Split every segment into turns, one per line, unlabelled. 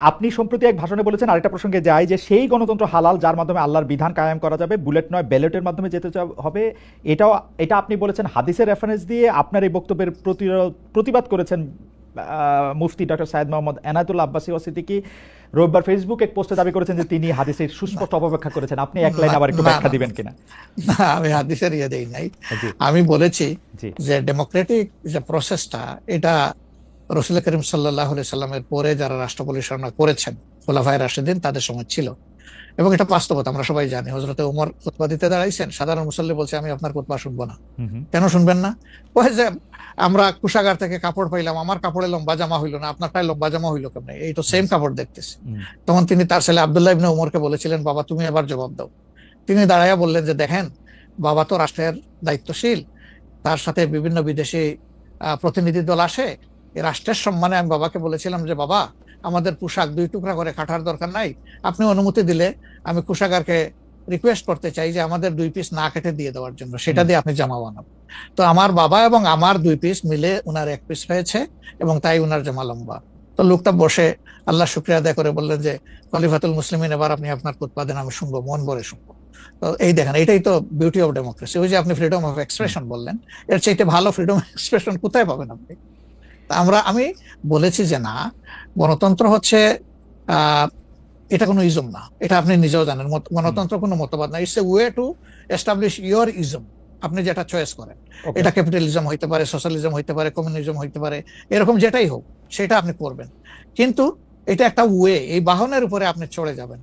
আপনি সম্প্রতি এক ভাষণে বলেছেন, আরেকটা প্রসঙ্গে যাই, যে সেই গণতন্ত্র হালাল যার মাধ্যমে আল্লাহর বিধান কায়েম করা যাবে, বুলেট নয় ব্যালটের মাধ্যমে যেতে হবে। এটা আপনি বলেছেন হাদিসের রেফারেন্স দিয়ে। আপনার এই বক্তব্যের প্রতিবাদ করেছেন মুফতি ডক্টর সাইয়েদ মোহাম্মদ এনায়েতুল্লাহ আব্বাসী ও সিদ্দিকী। রোববার ফেসবুক এক পোস্টে দাবি করেছেন যে তিনি হাদিসের সুস্পষ্ট অপব্যাখ্যা করেছেন। আপনি এক লাইন আবার একটু ব্যাখ্যা দিবেন কিনা?
না, আমি হাদিসের দেই নাই। আমি বলেছি যে ডেমোক্রেটিক যে প্রসেসটা, এটা রাসূল করিম সাল্লাল্লাহু আলাইহি সাল্লামের পরে যারা রাষ্ট্র পরিচালনা করেছেন খুলাফায়ে রাশিদিন, তাদের সময় ছিল, এবং এটা বাস্তবতা আমরা সবাই জানি। হযরতে ওমর খুতবা দিতে দাঁড়াইছেন, সাধারণ মুসল্লি বলছে আমি আপনার খুতবা শুনবো না। কেন শুনবেন না? কয় যে আমরা কুশাগার থেকে কাপড় পাইলাম, আমার কাপড়ে লম্বা জামা হইলো না, আপনারটাই লম্বা জামা হইলো কেমনে? এই তো সেম কাপড় দেখতেছি। তখন তিনি তার ছেলে আব্দুল্লাহ ইবনে উমরকে বলেছিলেন, বাবা তুমি এবার জবাব দাও। তিনি দাঁড়াইয়া বললেন যে দেখেন, বাবা তো রাষ্ট্রের দায়িত্বশীল, তার সাথে বিভিন্ন বিদেশি প্রতিনিধি দল আসে, এই রাষ্ট্রের সম্মানে আমি বাবাকে বলেছিলাম যে বাবা আমাদের পোশাক 2 টুকরা করে কাটার দরকার নাই, আপনি অনুমতি দিলে আমি কুশাগারকে রিকোয়েস্ট করতে চাই যে আমাদের 2 পিস না কেটে দিয়ে দেওয়ার জন্য, সেটা দিয়ে আপনি জামা বানাবো। তো আমার বাবা এবং আমার 2 পিস মিলে উনার 1 পিস হয়েছে, এবং তাই উনার জামা লম্বা। তো লোকটা বসে আল্লাহ শুকরিয়া আদায় করে বললেন যে খলিফাতুল মুসলিমিন, এবার আপনি আপনার খুতবা দেন, আমি শুনবো, মন ভরে শুনবো। তো এই দেখেন, এটাই তো বিউটি অফ ডেমোক্রেসি। ওই যে আপনি ফ্রিডম অফ এক্সপ্রেশন বললেন, এর চাইতে ভালো ফ্রিডম অফ এক্সপ্রেশন কোথায় পাবেন আপনি? আমি বলেছি যে না, গণতন্ত্র হচ্ছে এটা কোনো ইজম না, এটা আপনি নিজেও জানেন। গণতন্ত্র কোনো মতবাদ না, it's a way to establish your ism. আপনি যেটা চয়েস করেন, এটা ক্যাপিটালিজম হইতে পারে, সোশ্যালিজম হইতে পারে, কমিউনিজম হইতে পারে, এরকম যেটাই হোক সেটা আপনি করবেন। কিন্তু এটা একটা ওয়ে, এই বাহনের উপরে আপনি চড়ে যাবেন।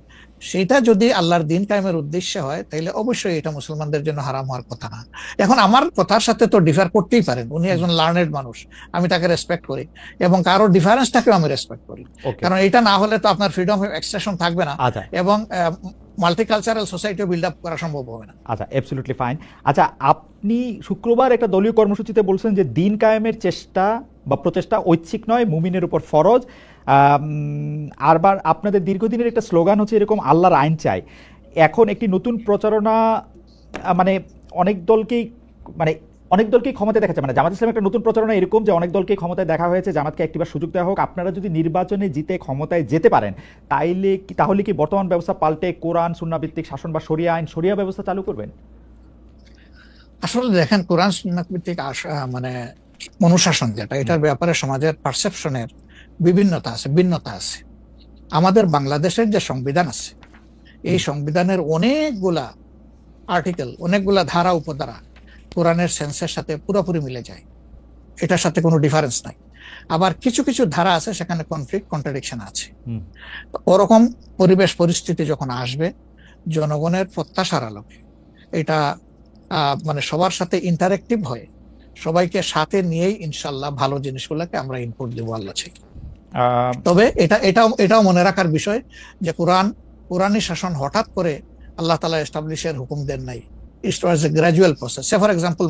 সেটা যদি আল্লাহর দিন কায়েমের উদ্দেশ্যে হয়, তাহলে অবশ্যই এটা মুসলমানদের জন্য হারাম হওয়ার কথা না। এখন আমার কথার সাথে তো ডিফার করতেই পারেন, উনি একজন লার্নেড মানুষ, আমি তাকে রেসপেক্ট করি, এবং কারো ডিফারেন্সটাকেও আমি রেসপেক্ট করি, কারণ এটা না হলে তো আপনার ফ্রিডম অফ এক্সপ্রেশন থাকবে না, এবং মাল্টিকালচারাল সোসাইটিও বিল্ড আপ করা সম্ভব হবে না।
আচ্ছা, অ্যাবসলিউটলি ফাইন। আচ্ছা, আপনি শুক্রবার একটা দলীয় কর্মসূচিতে বলছেন যে দিন কায়েমের চেষ্টা বা প্রচেষ্টা ঐচ্ছিক নয়, মুমিনের উপর ফরজ। আরবার আপনাদের দীর্ঘদিনের একটা স্লোগান হচ্ছে এরকম, আল্লাহর আইন চাই। এখন একটি নতুন প্রচারণা, মানে অনেক দলকেই ক্ষমতায় দেখাচ্ছে, মানে জামাত ইসলাম একটা নতুন প্রচারণা এরকম যে অনেক দলকে ক্ষমতায় দেখা হয়েছে, জামাতকে একটিবার সুযোগ দেওয়া হোক, আপনারা যদি নির্বাচনে জিতে ক্ষমতায় যেতে পারেন তাহলে কি বর্তমান ব্যবস্থা পাল্টে কোরআন সুন্নাহ ভিত্তিক শাসন বা শরিয়া আইন, শরিয়া ব্যবস্থা চালু করবেন?
আসলে দেখেন, কোরআন সুন্নাহ ভিত্তিক মানে অনুশাসন যেটা, এটার ব্যাপারে সমাজের পারসেপশনের ভিন্নতা আছে। আমাদের বাংলাদেশের যে সংবিধান আছে, এই সংবিধানের অনেকগুলা আর্টিকেল, অনেকগুলা ধারা উপধারা কোরআনের সেন্সের সাথে পুরোপুরি মিলে যায়, এটার সাথে কোনো ডিফারেন্স নাই। আবার কিছু কিছু ধারা আছে সেখানে কনফ্লিক্ট, কন্ট্রাডিকশন আছে। ওরকম পরিবেশ পরিস্থিতি যখন আসবে, জনগণের প্রত্যাশার আলোকে এটা মানে সবার সাথে ইন্টারেক্টিভ হয়ে সবাইকে সাথে নিয়েই ইনশাল্লাহ ভালো জিনিসগুলোকে আমরা ইনপুট দেবো আল্লাহ থেকে। তবে এটাও মনে রাখার বিষয় যে কোরআনী শাসন হঠাৎ করে আল্লাহ তাআলা এস্টাবলিশের হুকুম দেন নাই, it was a gradual process. Say for example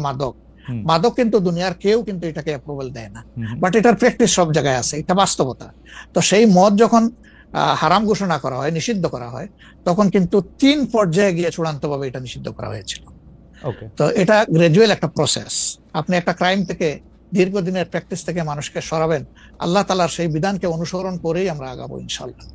মাদক কিন্তু দুনিয়ার কেউ কিন্তু এটাকে অ্যাপ্রুভাল দেয় না, বাট এটার প্র্যাকটিস সব জায়গায় আছে, এটা বাস্তবতা। তো সেই মদ যখন হারাম ঘোষণা করা হয়, নিষিদ্ধ করা হয়, তখন কিন্তু 3 পর্যায়ে গিয়ে চূড়ান্তভাবে এটা নিষিদ্ধ করা হয়েছিল। তো এটা গ্রাজুয়াল একটা প্রসেস। আপনি একটা ক্রাইম থেকে, দীর্ঘদিনের প্র্যাকটিস থেকে মানুষকে সরাবেন, আল্লাহ তাআলার সেই বিধানকে অনুসরণ করেই আমরা আগাবো ইনশাআল্লাহ।